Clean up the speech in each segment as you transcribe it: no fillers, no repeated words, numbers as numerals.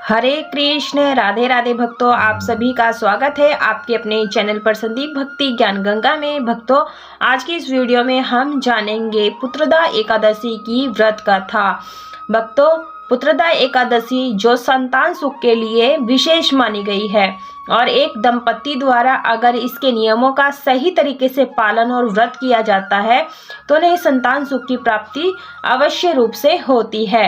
हरे कृष्ण, राधे राधे भक्तों, आप सभी का स्वागत है आपके अपने चैनल पर संदीप भक्ति ज्ञान गंगा में। भक्तों, आज की इस वीडियो में हम जानेंगे पुत्रदा एकादशी की व्रत कथा। भक्तों, पुत्रदा एकादशी जो संतान सुख के लिए विशेष मानी गई है और एक दंपति द्वारा अगर इसके नियमों का सही तरीके से पालन और व्रत किया जाता है तो उन्हें संतान सुख की प्राप्ति अवश्य रूप से होती है।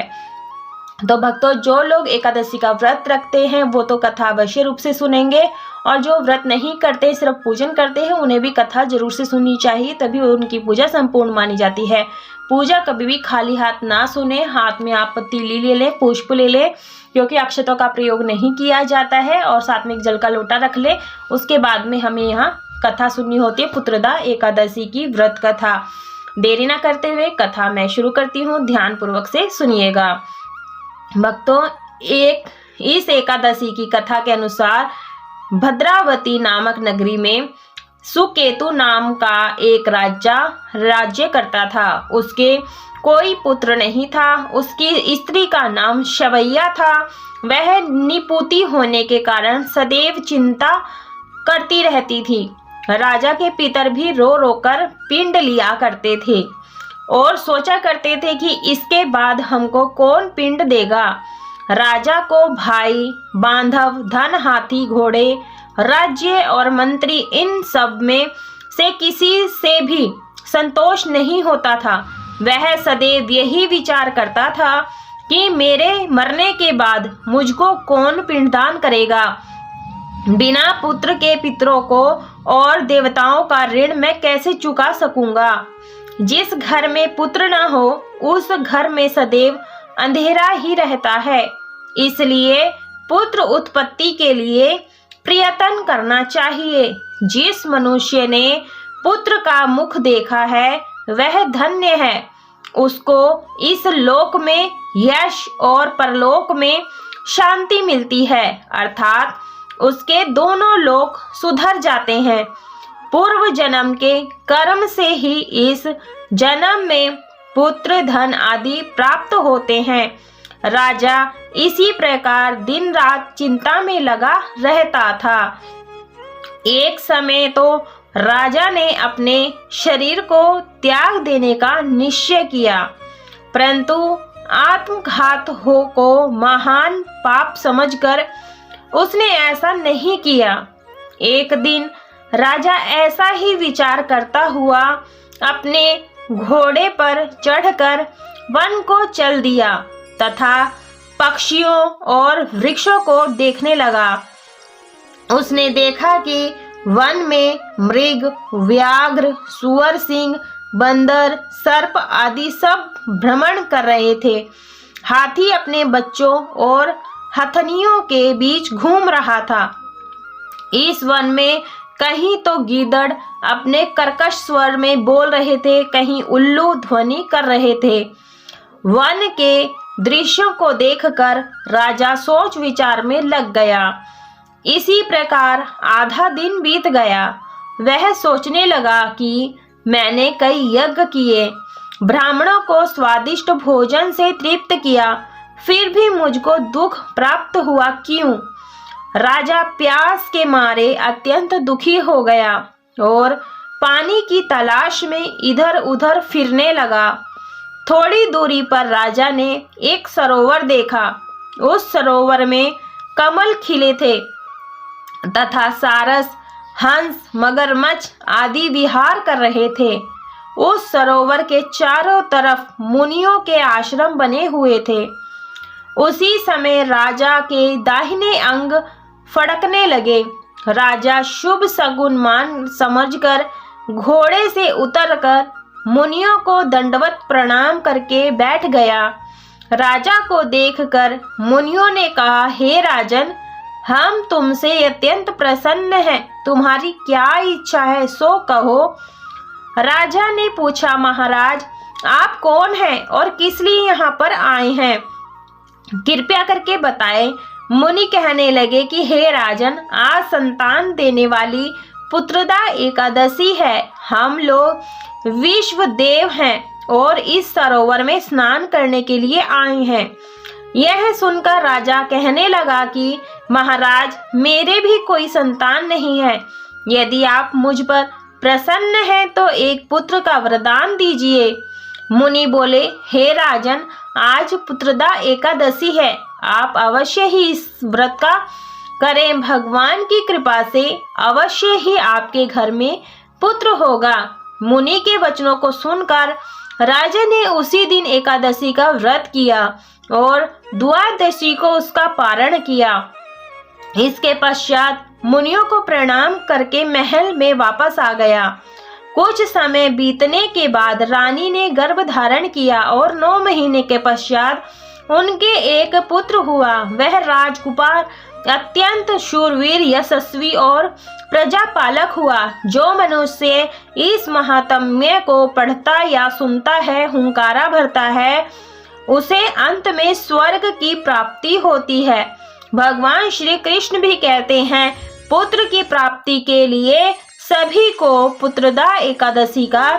तो भक्तों, जो लोग एकादशी का व्रत रखते हैं वो तो कथा अवश्य रूप से सुनेंगे, और जो व्रत नहीं करते सिर्फ पूजन करते हैं उन्हें भी कथा जरूर से सुननी चाहिए, तभी उनकी पूजा संपूर्ण मानी जाती है। पूजा कभी भी खाली हाथ ना सुने, हाथ में आप तीली ले लें, पुष्प ले लें, क्योंकि अक्षतों का प्रयोग नहीं किया जाता है, और साथ में एक जल का लोटा रख ले। उसके बाद में हमें यहाँ कथा सुननी होती है, पुत्रदा एकादशी की व्रत कथा। देरी ना करते हुए कथा मैं शुरू करती हूँ, ध्यान पूर्वक से सुनिएगा। भक्तों, इस एकादशी की कथा के अनुसार भद्रावती नामक नगरी में सुकेतु नाम का एक राजा राज्य करता था। उसके कोई पुत्र नहीं था। उसकी स्त्री का नाम शवैया था। वह निपुती होने के कारण सदैव चिंता करती रहती थी। राजा के पितर भी रो रो कर पिंड लिया करते थे और सोचा करते थे कि इसके बाद हमको कौन पिंड देगा। राजा को भाई, बांधव, धन, हाथी, घोड़े, राज्य और मंत्री, इन सब में से किसी से भी संतोष नहीं होता था। वह सदैव यही विचार करता था कि मेरे मरने के बाद मुझको कौन पिंडदान करेगा। बिना पुत्र के पितरों को और देवताओं का ऋण मैं कैसे चुका सकूंगा। जिस घर में पुत्र न हो उस घर में सदैव अंधेरा ही रहता है। इसलिए पुत्र उत्पत्ति के लिए प्रयत्न करना चाहिए। जिस मनुष्य ने पुत्र का मुख देखा है वह धन्य है। उसको इस लोक में यश और परलोक में शांति मिलती है, अर्थात उसके दोनों लोक सुधर जाते हैं। पूर्व जन्म के कर्म से ही इस जन्म में पुत्र, धन आदि प्राप्त होते हैं। राजा इसी प्रकार दिन रात चिंता में लगा रहता था। एक समय तो राजा ने अपने शरीर को त्याग देने का निश्चय किया, परंतु आत्मघात हो को महान पाप समझकर उसने ऐसा नहीं किया। एक दिन राजा ऐसा ही विचार करता हुआ अपने घोड़े पर चढ़कर वन को चल दिया तथा पक्षियों और वृक्षों को देखने लगा। उसने देखा कि वन में मृग, व्याघ्र, सुअर, सिंह, बंदर, सर्प आदि सब भ्रमण कर रहे थे। हाथी अपने बच्चों और हथनियों के बीच घूम रहा था। इस वन में कहीं तो गीदड़ अपने कर्कश स्वर में बोल रहे थे, कहीं उल्लू ध्वनि कर रहे थे। वन के दृश्यों को देखकर राजा सोच विचार में लग गया। इसी प्रकार आधा दिन बीत गया। वह सोचने लगा कि मैंने कई यज्ञ किए, ब्राह्मणों को स्वादिष्ट भोजन से तृप्त किया, फिर भी मुझको दुख प्राप्त हुआ क्यों। राजा प्यास के मारे अत्यंत दुखी हो गया और पानी की तलाश में इधर उधर फिरने लगा। थोड़ी दूरी पर राजा ने एक सरोवर देखा। उस सरोवर में कमल खिले थे तथा सारस, हंस, मगरमच्छ आदि विहार कर रहे थे। उस सरोवर के चारों तरफ मुनियों के आश्रम बने हुए थे। उसी समय राजा के दाहिने अंग फड़कने लगे। राजा शुभ सगुन मान समझकर घोड़े से उतरकर मुनियों को दंडवत प्रणाम करके बैठ गया। राजा को देखकर मुनियों ने कहा, हे राजन, हम तुमसे अत्यंत प्रसन्न हैं, तुम्हारी क्या इच्छा है सो कहो। राजा ने पूछा, महाराज आप कौन हैं और किस लिए यहाँ पर आए हैं, कृपया करके बताएं। मुनि कहने लगे कि हे राजन, आज संतान देने वाली पुत्रदा एकादशी है। हम लोग विश्व देव हैं और इस सरोवर में स्नान करने के लिए आए हैं। यह सुनकर राजा कहने लगा कि महाराज, मेरे भी कोई संतान नहीं है। यदि आप मुझ पर प्रसन्न हैं तो एक पुत्र का वरदान दीजिए। मुनि बोले, हे राजन, आज पुत्रदा एकादशी है, आप अवश्य ही इस व्रत का करें। भगवान की कृपा से अवश्य ही आपके घर में पुत्र होगा। मुनि के वचनों को सुनकर राजा ने उसी दिन एकादशी का व्रत किया और द्वादशी को उसका पारण किया। इसके पश्चात मुनियों को प्रणाम करके महल में वापस आ गया। कुछ समय बीतने के बाद रानी ने गर्भ धारण किया और 9 महीने के पश्चात उनके एक पुत्र हुआ। वह राजकुमार अत्यंत शूरवीर, यशस्वी और प्रजापालक हुआ। जो मनुष्य इस महात्म्य को पढ़ता या सुनता है, हुंकारा भरता है, उसे अंत में स्वर्ग की प्राप्ति होती है। भगवान श्री कृष्ण भी कहते हैं, पुत्र की प्राप्ति के लिए सभी को पुत्रदा एकादशी का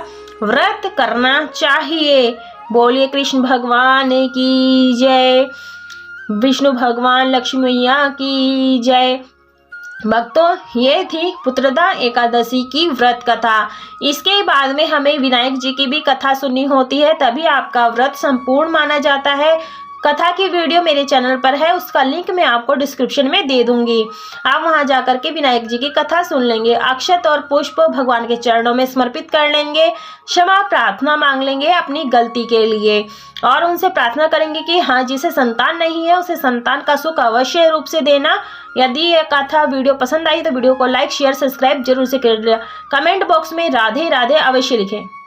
व्रत करना चाहिए। बोलिए कृष्ण भगवान की जय, विष्णु भगवान, लक्ष्मी मैया की जय। भक्तों, ये थी पुत्रदा एकादशी की व्रत कथा। इसके बाद में हमें विनायक जी की भी कथा सुननी होती है, तभी आपका व्रत संपूर्ण माना जाता है। कथा की वीडियो मेरे चैनल पर है, उसका लिंक मैं आपको डिस्क्रिप्शन में दे दूंगी। आप वहां जाकर के विनायक जी की कथा सुन लेंगे। अक्षत और पुष्प भगवान के चरणों में समर्पित कर लेंगे, क्षमा प्रार्थना मांग लेंगे अपनी गलती के लिए और उनसे प्रार्थना करेंगे कि हाँ, जिसे संतान नहीं है उसे संतान का सुख अवश्य रूप से देना। यदि यह कथा वीडियो पसंद आई तो वीडियो को लाइक, शेयर, सब्सक्राइब जरूर से कर लिया। कमेंट बॉक्स में राधे राधे अवश्य लिखें।